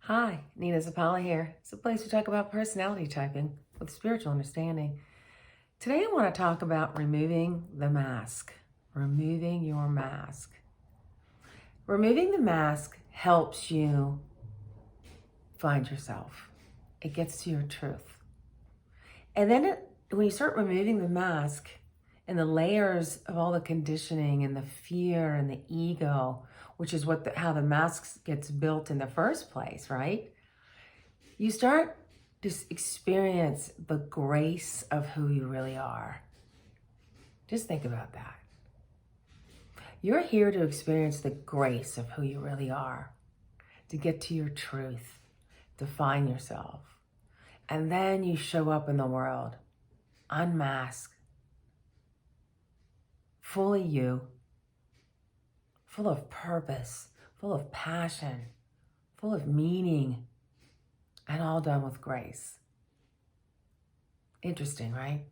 Hi, Nina Zapala here. It's a place to talk about personality typing with spiritual understanding. Today I want to talk about removing the mask. Removing your mask. Removing the mask helps you find yourself. It gets to your truth. And then when you start removing the mask and the layers of all the conditioning and the fear and the ego, which is how the mask gets built in the first place, right? You start to experience the grace of who you really are. Just think about that. You're here to experience the grace of who you really are, to get to your truth, to find yourself. And then you show up in the world, unmasked, fully you, full of purpose, full of passion, full of meaning, and all done with grace. Interesting, right?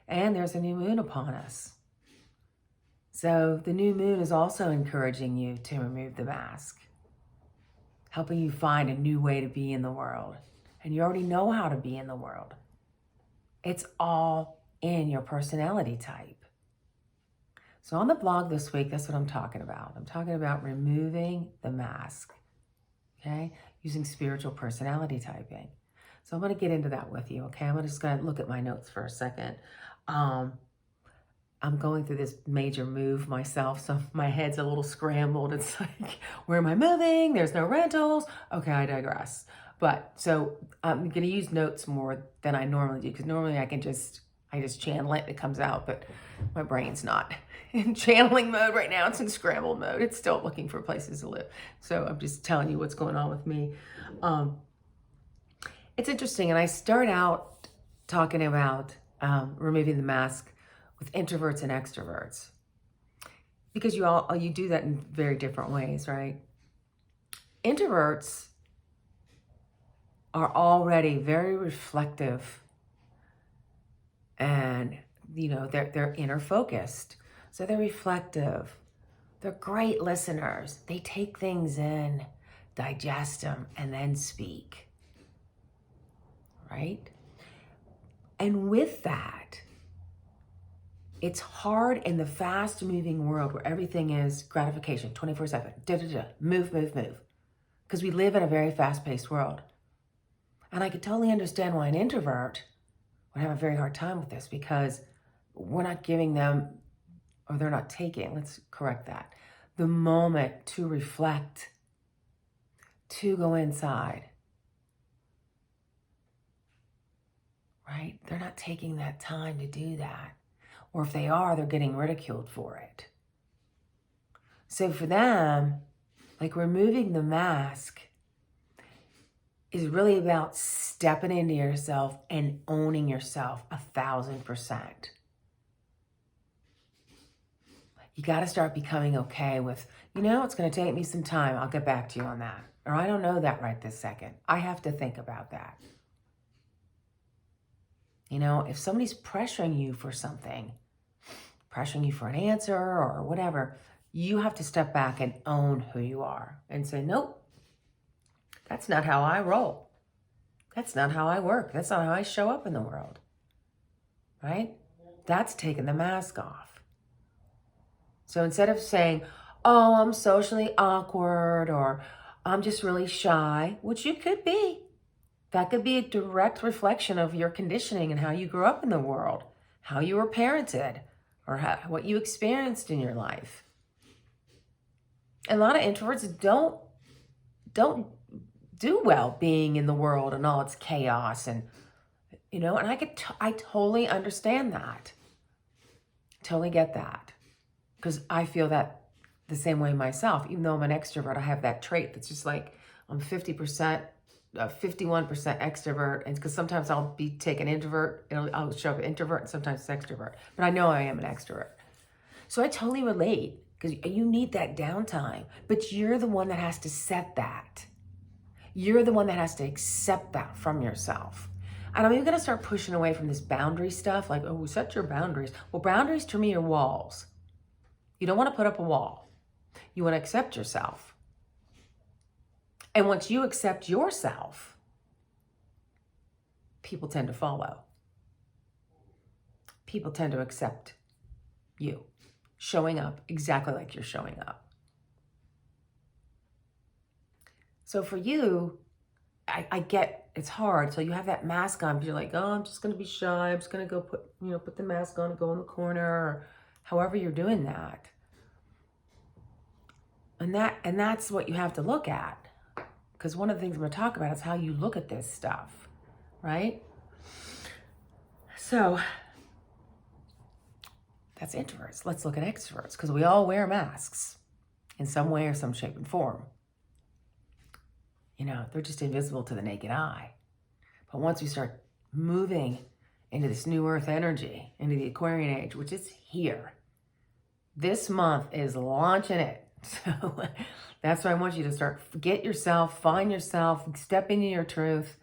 And there's a new moon upon us. So the new moon is also encouraging you to remove the mask, helping you find a new way to be in the world. And you already know how to be in the world. It's all in your personality type. So on the blog this week, that's what I'm talking about. I'm talking about removing the mask, okay? Using spiritual personality typing. So I'm going to get into that with you, okay? I'm just going to look at my notes for a second. I'm going through this major move myself, so my head's a little scrambled. It's like, where am I moving? There's no rentals. Okay, I digress. But so I'm going to use notes more than I normally do, because normally I just channel it, it comes out, but my brain's not in channeling mode right now. It's in scrambled mode. It's still looking for places to live. So I'm just telling you what's going on with me. It's interesting, and I start out talking about removing the mask with introverts and extroverts, because you do that in very different ways, right? Introverts are already very reflective, and they're inner focused, so they're reflective. They're great listeners. They take things in, digest them, and then speak, right? And with that, it's hard in the fast-moving world where everything is gratification, 24/7, move, because we live in a very fast-paced world. And I could totally understand why an introvert would have a very hard time with this, because we're not giving them, or they're not taking, let's correct that, the moment to reflect, to go inside, right? They're not taking that time to do that. Or if they are, they're getting ridiculed for it. So for them, like, removing the mask is really about stepping into yourself and owning yourself 1,000%. You got to start becoming okay with, it's going to take me some time. I'll get back to you on that. Or I don't know that right this second. I have to think about that. If somebody's pressuring you for something, pressuring you for an answer or whatever, you have to step back and own who you are and say, nope, that's not how I roll. That's not how I work. That's not how I show up in the world, right? That's taking the mask off. So instead of saying, oh, I'm socially awkward, or I'm just really shy, which you could be, that could be a direct reflection of your conditioning and how you grew up in the world, how you were parented, or what you experienced in your life. A lot of introverts don't do well being in the world and all its chaos, and and I totally understand that. Totally get that, because I feel that the same way myself. Even though I'm an extrovert, I have that trait that's just like, I'm 50%, 51% extrovert, and because sometimes I'll be taking introvert, I'll show up introvert, and sometimes extrovert, but I know I am an extrovert. So I totally relate, because you need that downtime, but you're the one that has to set that. You're the one that has to accept that from yourself. And I'm even going to start pushing away from this boundary stuff, like, oh, set your boundaries. Well, boundaries to me are walls. You don't want to put up a wall. You want to accept yourself. And once you accept yourself, people tend to follow. People tend to accept you showing up exactly like you're showing up. So for you, I get it's hard. So you have that mask on, but you're like, oh, I'm just going to be shy. I'm just going to go put the mask on and go in the corner, or however you're doing that. And that's what you have to look at. Because one of the things I'm going to talk about is how you look at this stuff, right? So that's introverts. Let's look at extroverts, because we all wear masks in some way or some shape and form. They're just invisible to the naked eye. But once we start moving into this new earth energy, into the Aquarian age, which is here, this month is launching it. So that's why I want you to start, get yourself, find yourself, step into your truth,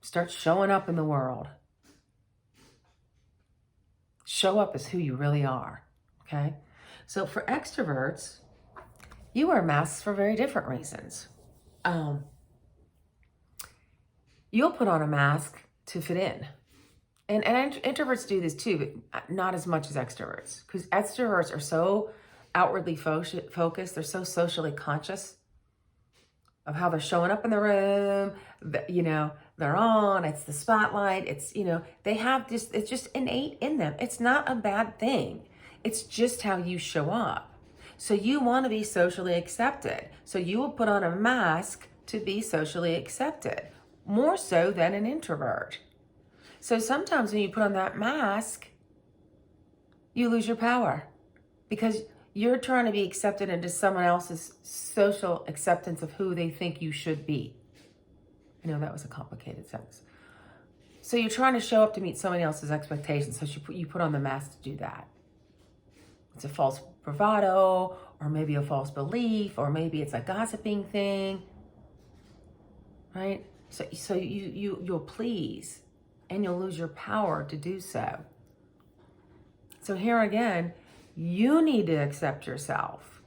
start showing up in the world. Show up as who you really are, okay? So for extroverts, you wear masks for very different reasons. You'll put on a mask to fit in. And introverts do this too, but not as much as extroverts. Because extroverts are so outwardly focused. They're so socially conscious of how they're showing up in the room. They're on, it's the spotlight. It's, they have this, it's just innate in them. It's not a bad thing. It's just how you show up. So you want to be socially accepted. So you will put on a mask to be socially accepted, more so than an introvert. So sometimes when you put on that mask, you lose your power because you're trying to be accepted into someone else's social acceptance of who they think you should be. I know that was a complicated sentence. So you're trying to show up to meet somebody else's expectations. So you put on the mask to do that. It's a false bravado, or maybe a false belief, or maybe it's a gossiping thing, right? So you'll please, and you'll lose your power to do so. So here again, you need to accept yourself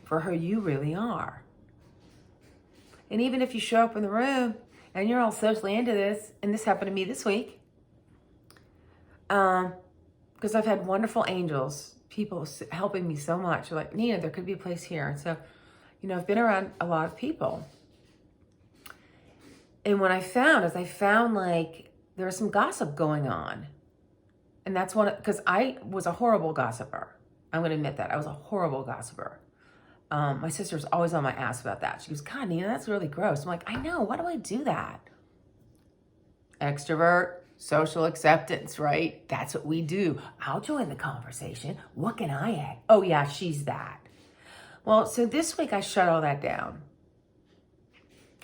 for who you really are. And even if you show up in the room and you're all socially into this, and this happened to me this week, because I've had wonderful angels, people helping me so much. They're like, Nina, there could be a place here. And so, I've been around a lot of people. And what I found like there was some gossip going on. And that's because I was a horrible gossiper. I'm going to admit that. I was a horrible gossiper. My sister's always on my ass about that. She goes, God, Nina, that's really gross. I'm like, I know. Why do I do that? Extrovert, social acceptance, right? That's what we do. I'll join the conversation. What can I add? Oh, yeah, she's that. Well, so this week I shut all that down.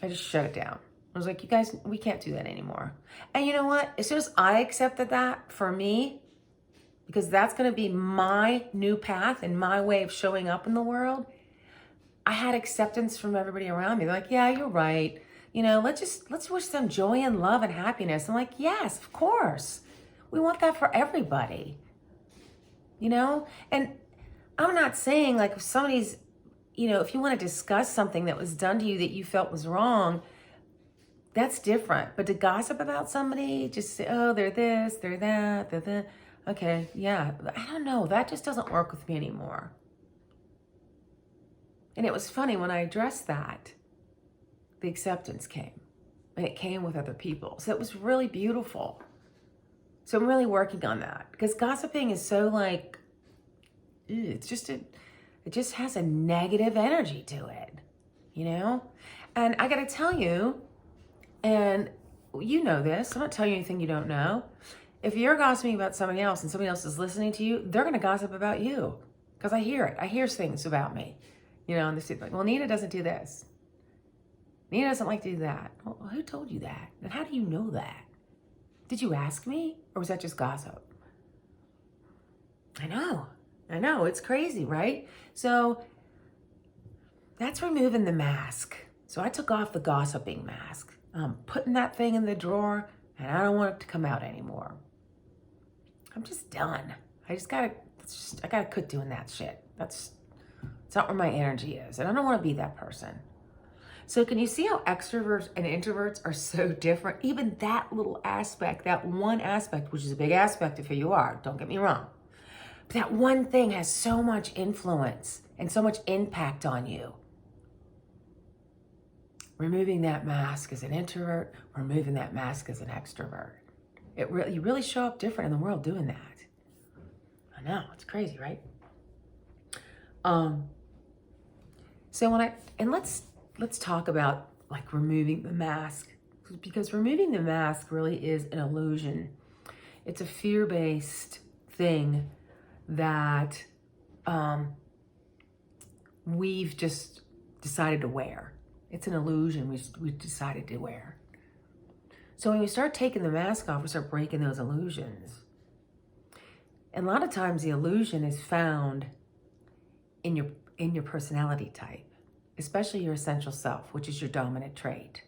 I just shut it down. I was like, you guys, we can't do that anymore. And you know what? As soon as I accepted that for me, because that's going to be my new path and my way of showing up in the world, I had acceptance from everybody around me. They're like, yeah, you're right. Let's wish them joy and love and happiness. I'm like, yes, of course. We want that for everybody. And I'm not saying like if somebody's, if you want to discuss something that was done to you that you felt was wrong, that's different. But to gossip about somebody, just say, oh, they're this, they're that, they're that. Okay, yeah, I don't know. That just doesn't work with me anymore. And it was funny when I addressed that, the acceptance came. And it came with other people. So it was really beautiful. So I'm really working on that. Because gossiping is so like, it just has a negative energy to it, And I got to tell you, and you know this, I'm not telling you anything you don't know. If you're gossiping about somebody else and somebody else is listening to you, they're going to gossip about you. Because I hear it. I hear things about me. And they're like, well, Nina doesn't do this. Nina doesn't like to do that. Well, who told you that? And how do you know that? Did you ask me? Or was that just gossip? I know. It's crazy, right? So that's removing the mask. So I took off the gossiping mask. I'm putting that thing in the drawer, and I don't want it to come out anymore. I'm just done. I gotta quit doing that shit. That's It's not where my energy is. And I don't want to be that person. So can you see how extroverts and introverts are so different? Even that little aspect, that one aspect, which is a big aspect of who you are, don't get me wrong. But that one thing has so much influence and so much impact on you. Removing that mask as an introvert, removing that mask as an extrovert. You really show up different in the world doing that. I know, it's crazy, right? So let's talk about like removing the mask, because removing the mask really is an illusion. It's a fear-based thing that we've just decided to wear. It's an illusion we've decided to wear. So when we start taking the mask off, we start breaking those illusions. And a lot of times the illusion is found in your personality type, especially your essential self, which is your dominant trait.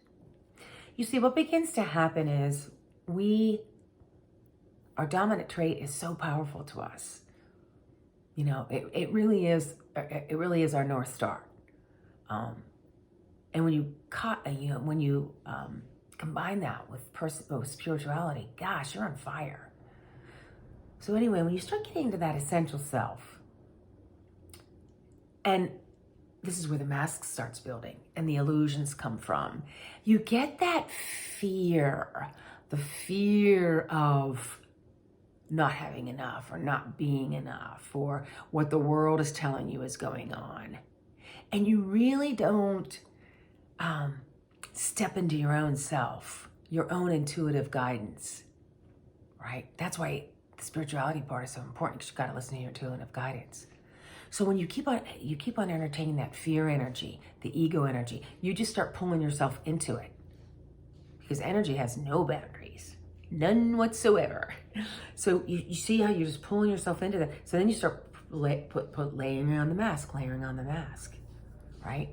You see, what begins to happen is our dominant trait is so powerful to us. You know, it really is our North Star. And when you combine that with spirituality, gosh, you're on fire. So anyway, when you start getting into that essential self, and this is where the mask starts building and the illusions come from, you get that fear, the fear of not having enough or not being enough or what the world is telling you is going on. And you really don't step into your own self, your own intuitive guidance, right? That's why the spirituality part is so important, because you've got to listen to your intuitive guidance. So when you keep on entertaining that fear energy, the ego energy, you just start pulling yourself into it, because energy has no boundaries, none whatsoever. So you see how you're just pulling yourself into that. So then you start layering on the mask, right?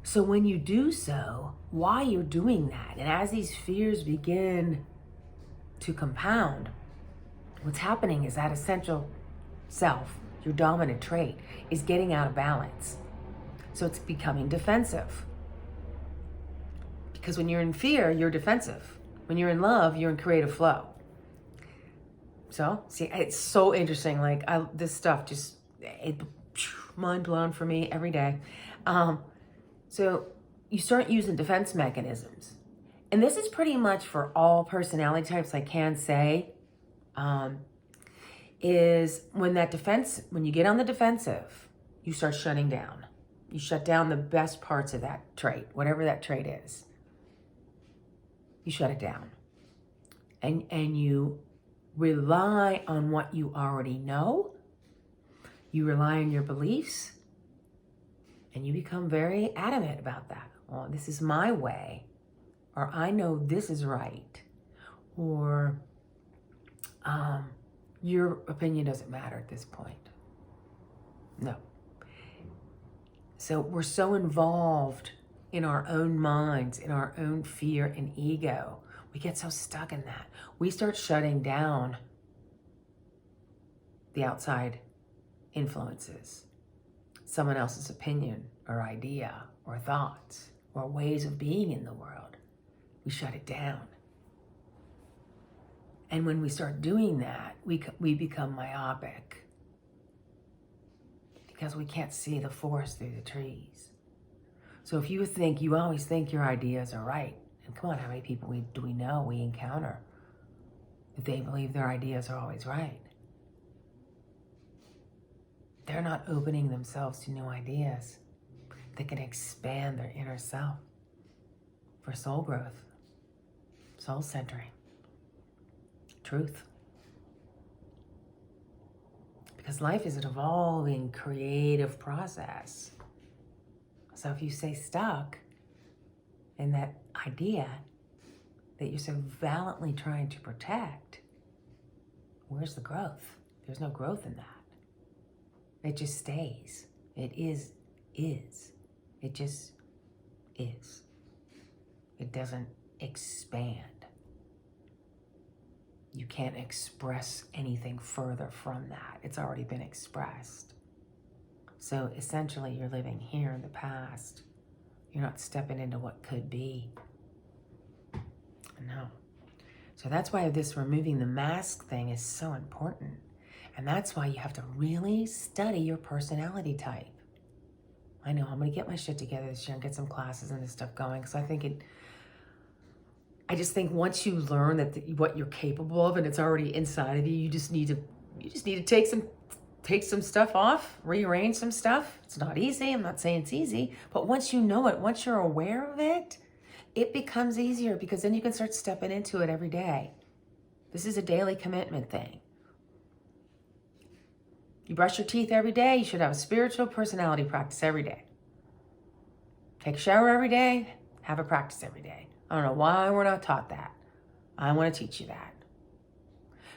So when you do so, while you're doing that, and as these fears begin to compound, what's happening is that essential self, your dominant trait, is getting out of balance. So it's becoming defensive. Because when you're in fear, you're defensive. When you're in love, you're in creative flow. So, see, it's so interesting. Like, this stuff just, mind blown for me every day. So you start using defense mechanisms. And this is pretty much for all personality types, I can say, is when you get on the defensive, you start shutting down. You shut down the best parts of that trait, whatever that trait is. You shut it down. And you rely on what you already know. You rely on your beliefs. And you become very adamant about that. Well, this is my way. Or I know this is right. Or your opinion doesn't matter at this point. No. So we're so involved in our own minds, in our own fear and ego. We get so stuck in that. We start shutting down the outside influences, someone else's opinion or idea or thoughts or ways of being in the world. We shut it down. And when we start doing that, we become myopic, because we can't see the forest through the trees. So if you always think your ideas are right, and come on, how many people do we know we encounter that they believe their ideas are always right? They're not opening themselves to new ideas that can expand their inner self for soul growth, soul centering, truth. Because life is an evolving, creative process. So if you stay stuck in that idea that you're so valiantly trying to protect, where's the growth? There's no growth in that. It just stays. It is. It just is. It doesn't expand. You can't express anything further from that. It's already been expressed. So essentially, you're living here in the past. You're not stepping into what could be. No. So that's why this removing the mask thing is so important. And that's why you have to really study your personality type. I know I'm going to get my shit together this year and get some classes and this stuff going, because I just think once you learn what you're capable of and it's already inside of you, you just need to take some stuff off, rearrange some stuff. It's not easy. I'm not saying it's easy, but once you know it, once you're aware of it, it becomes easier, because then you can start stepping into it every day. This is a daily commitment thing. You brush your teeth every day, you should have a spiritual personality practice every day. Take a shower every day, have a practice every day. I don't know why we're not taught that. I want to teach you that.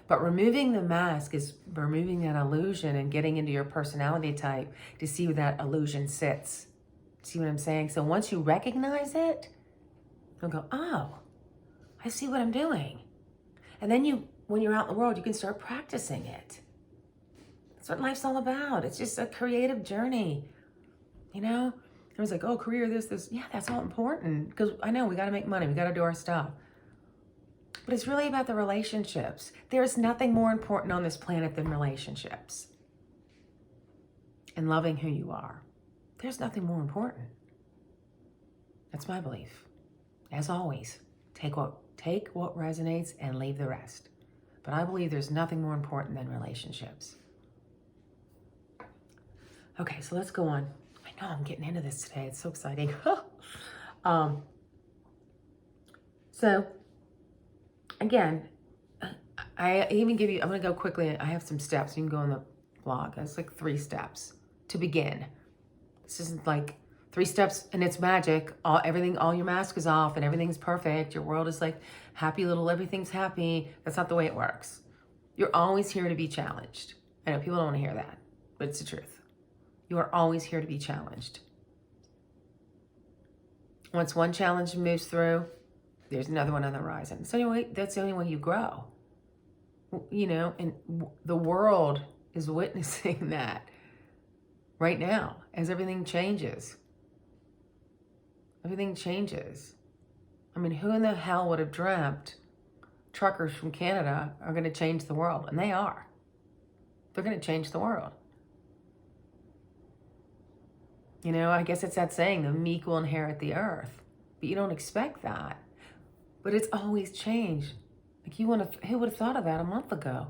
But removing the mask is removing that illusion and getting into your personality type to see where that illusion sits. See what I'm saying? So once you recognize it, you'll go, oh, I see what I'm doing. And then when you're out in the world, you can start practicing it. That's what life's all about. It's just a creative journey. You know? Everyone's like, oh, career, this. Yeah, that's all important. Because I know we got to make money. We got to do our stuff. But it's really about the relationships. There's nothing more important on this planet than relationships. And loving who you are. There's nothing more important. That's my belief. As always, take what resonates and leave the rest. But I believe there's nothing more important than relationships. Okay, so let's go on. I know I'm getting into this today. It's so exciting. So, again, I'm going to go quickly. I have some steps. You can go on the blog. It's like 3 steps to begin. This isn't like 3 steps and it's magic. All your mask is off and everything's perfect. Your world is like happy little, everything's happy. That's not the way it works. You're always here to be challenged. I know people don't want to hear that, but it's the truth. You are always here to be challenged. Once one challenge moves through, there's another one on the horizon. So anyway, that's the only way you grow. You know, and the world is witnessing that right now as everything changes. Everything changes. I mean, who in the hell would have dreamt truckers from Canada are going to change the world? And they are. They're going to change the world. You know, I guess it's that saying, the meek will inherit the earth. But you don't expect that. But it's always changed. Like who would have thought of that a month ago?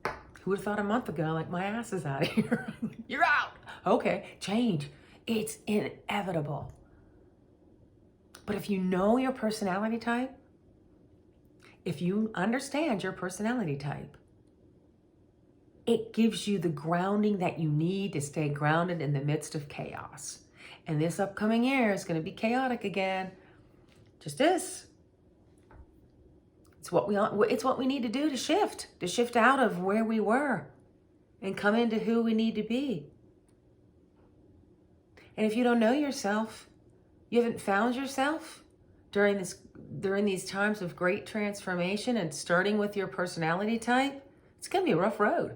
Who would have thought a month ago, like, my ass is out of here. You're out. Okay, change. It's inevitable. But if you know your personality type, if you understand your personality type, it gives you the grounding that you need to stay grounded in the midst of chaos. And this upcoming year is going to be chaotic again. Just is. It's what we need to do to shift out of where we were and come into who we need to be. And if you don't know yourself, you haven't found yourself during these times of great transformation and starting with your personality type, it's going to be a rough road.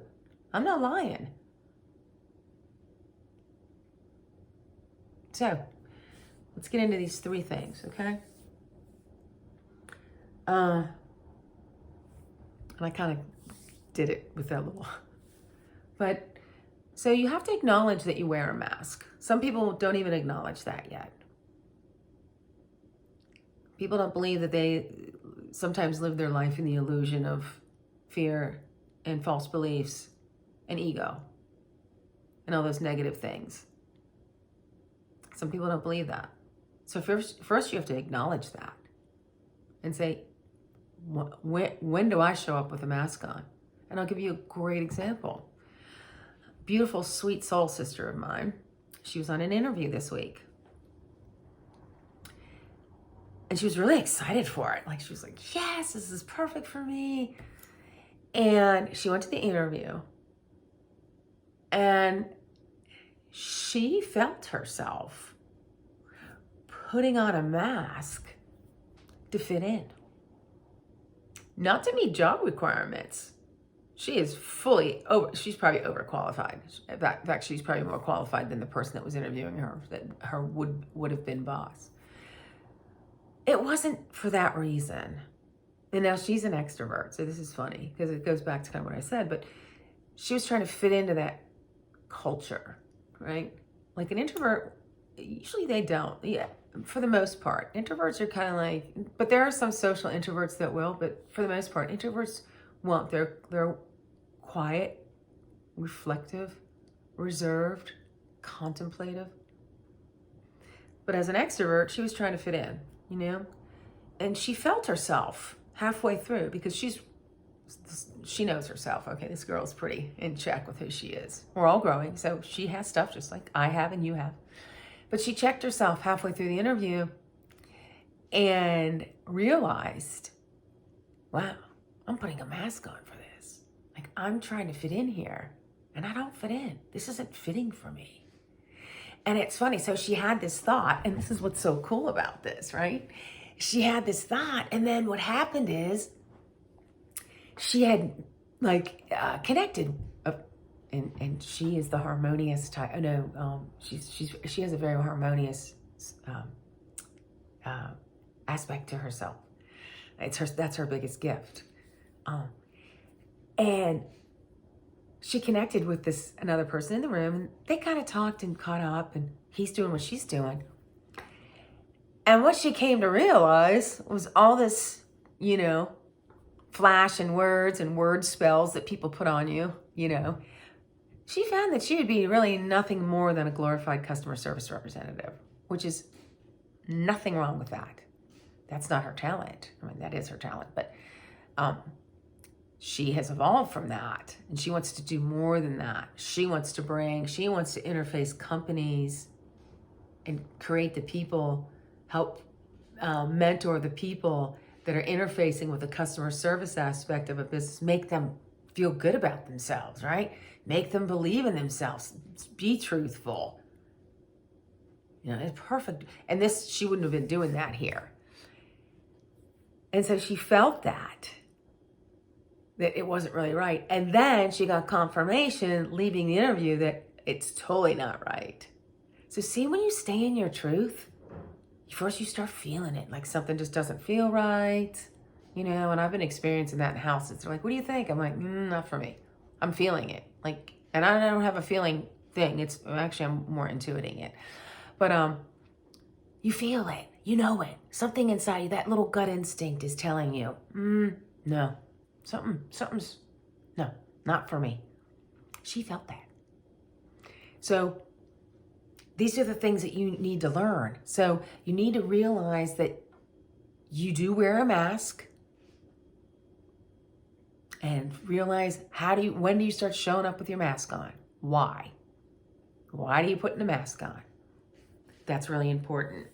I'm not lying. So, let's get into these 3 things, okay? And I kind of did it with that little... But, so you have to acknowledge that you wear a mask. Some people don't even acknowledge that yet. People don't believe that they sometimes live their life in the illusion of fear and false beliefs and ego and all those negative things. Some people don't believe that. So first you have to acknowledge that and say, when do I show up with a mask on? And I'll give you a great example. Beautiful, sweet soul sister of mine. She was on an interview this week. And she was really excited for it. Like, she was like, yes, this is perfect for me. And she went to the interview. And she felt herself putting on a mask to fit in. Not to meet job requirements, She is she's probably overqualified. In fact, she's probably more qualified than the person that was interviewing her, that her would have been boss. It wasn't for that reason. And now she's an extrovert, so this is funny because it goes back to kind of what I said, but she was trying to fit into that culture, right? Like an introvert, usually they don't. Yeah, for the most part. Introverts are kind of like, but there are some social introverts that will, but for the most part, introverts won't. They're quiet, reflective, reserved, contemplative. But as an extrovert, she was trying to fit in, you know? And she felt herself halfway through because she knows herself. Okay, this girl's pretty in check with who she is. We're all growing, so she has stuff just like I have and you have. But she checked herself halfway through the interview and realized, wow, I'm putting a mask on for this. Like, I'm trying to fit in here, and I don't fit in. This isn't fitting for me. And it's funny. So she had this thought, and this is what's so cool about this, right? She had this thought, and then what happened is she had connected, and she is the harmonious type. Oh no, she has a very harmonious aspect to herself. That's her biggest gift, and she connected with another person in the room, and they kind of talked and caught up, and he's doing what she's doing. And what she came to realize was all this, flash and words and word spells that people put on you, She found that she would be really nothing more than a glorified customer service representative, which is nothing wrong with that. That's not her talent. I mean, that is her talent, but she has evolved from that, and she wants to do more than that. She wants to interface companies and create the people, help mentor the people that are interfacing with the customer service aspect of a business, make them feel good about themselves, right? Make them believe in themselves, be truthful. It's perfect. And she wouldn't have been doing that here. And so she felt that it wasn't really right. And then she got confirmation leaving the interview that it's totally not right. So see, when you stay in your truth, first you start feeling it, like something just doesn't feel right, and I've been experiencing that in houses. They're like, what do you think? I'm like, not for me. I'm feeling it. And I don't have a feeling thing. It's actually, I'm more intuiting it. But you feel it, you know it. Something inside you, that little gut instinct is telling you, no, something's, no, not for me. She felt that. So these are the things that you need to learn. So you need to realize that you do wear a mask, and realize when do you start showing up with your mask on? Why? Why do you put the mask on? That's really important.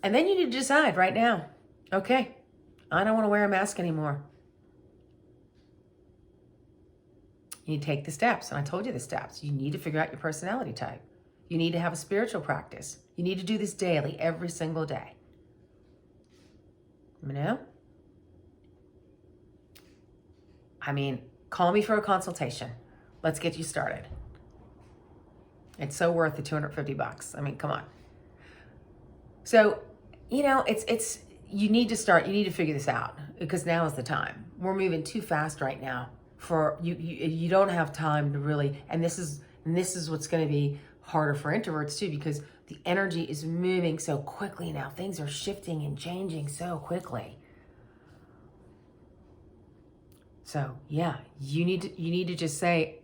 And then you need to decide right now, okay, I don't want to wear a mask anymore. You take the steps, and I told you the steps. You need to figure out your personality type. You need to have a spiritual practice. You need to do this daily, every single day. Call me for a consultation. Let's get you started. It's so worth the $250. Come on. So, it's you need to start. You need to figure this out, because now is the time. We're moving too fast right now for you. You don't have time to really. And this is what's going to be harder for introverts too, because the energy is moving so quickly now. Things are shifting and changing so quickly. So yeah, you need to just say,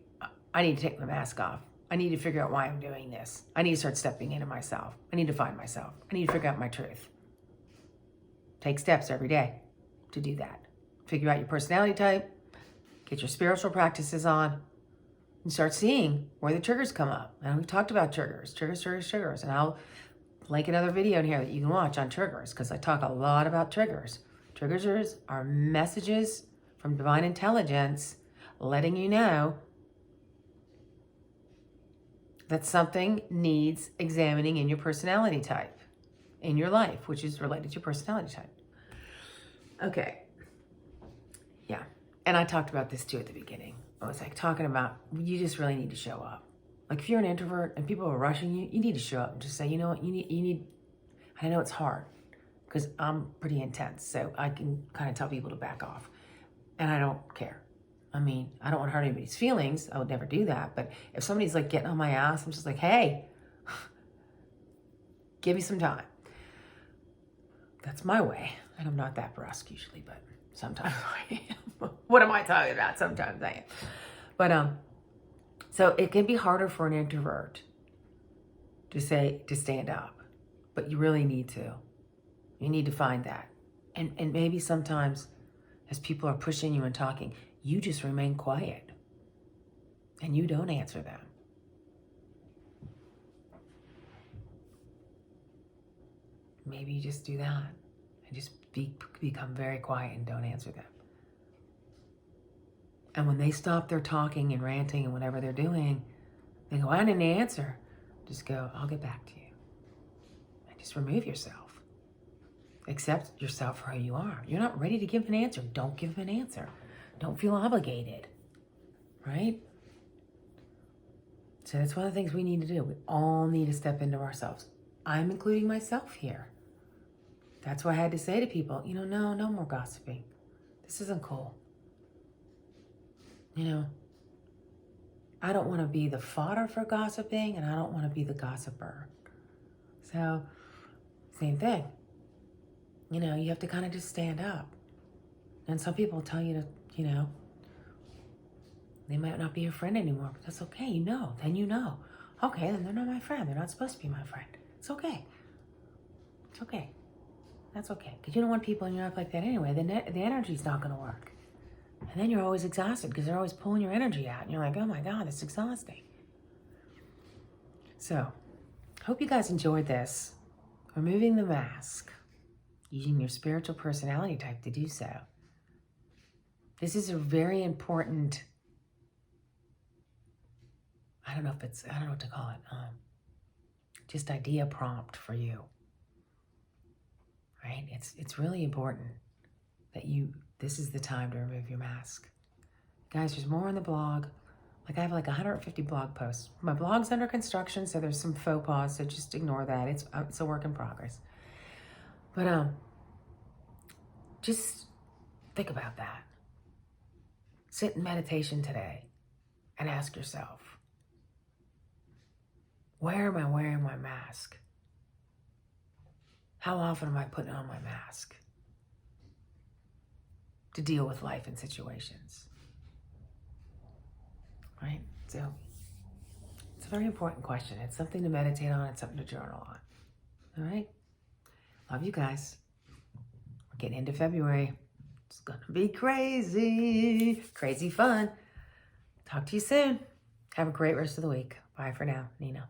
I need to take my mask off. I need to figure out why I'm doing this. I need to start stepping into myself. I need to find myself. I need to figure out my truth. Take steps every day to do that. Figure out your personality type, get your spiritual practices on, and start seeing where the triggers come up. And we've talked about triggers. And I'll link another video in here that you can watch on triggers, because I talk a lot about triggers. Triggers are messages from divine intelligence letting you know that something needs examining in your personality type, in your life, which is related to your personality type. Okay. Yeah. And I talked about this too at the beginning. I was like talking about, you just really need to show up. Like if you're an introvert and people are rushing you, you need to show up and just say, you know what, you need, I know it's hard because I'm pretty intense. So I can kind of tell people to back off and I don't care. I mean, I don't want to hurt anybody's feelings. I would never do that. But if somebody's like getting on my ass, I'm just like, hey, give me some time. That's my way. And I'm not that brusque usually, but sometimes I am. What am I talking about? Sometimes I am. But so it can be harder for an introvert to stand up, but you really need to. You need to find that. And maybe sometimes as people are pushing you and talking, you just remain quiet and you don't answer them. Maybe you just do that and just become very quiet and don't answer them. And when they stop their talking and ranting and whatever they're doing, they go, I didn't answer. Just go, I'll get back to you. And just remove yourself. Accept yourself for who you are. You're not ready to give an answer. Don't give an answer. Don't feel obligated. Right? So that's one of the things we need to do. We all need to step into ourselves. I'm including myself here. That's why I had to say to people, no more gossiping. This isn't cool. I don't want to be the fodder for gossiping, and I don't want to be the gossiper. So, same thing. You have to kind of just stand up. And some people tell you to, they might not be your friend anymore, but that's okay. Then you know. Okay, then they're not my friend. They're not supposed to be my friend. It's okay. It's okay. That's okay. Because you don't want people in your life like that anyway. The energy's not going to work. And then you're always exhausted because they're always pulling your energy out. And you're like, oh my God, it's exhausting. So, hope you guys enjoyed this. Removing the mask. Using your spiritual personality type to do so. This is a very important, I don't know what to call it. Just idea prompt for you. Right? It's really important that this is the time to remove your mask. Guys, there's more on the blog. Like I have like 150 blog posts. My blog's under construction, so there's some faux pas, so just ignore that. It's a work in progress. But just think about that. Sit in meditation today and ask yourself, where am I wearing my mask? How often am I putting on my mask to deal with life and situations? Right? So it's a very important question. It's something to meditate on. It's something to journal on. All right? Love you guys. We're getting into February. It's going to be crazy. Crazy fun. Talk to you soon. Have a great rest of the week. Bye for now. Nina.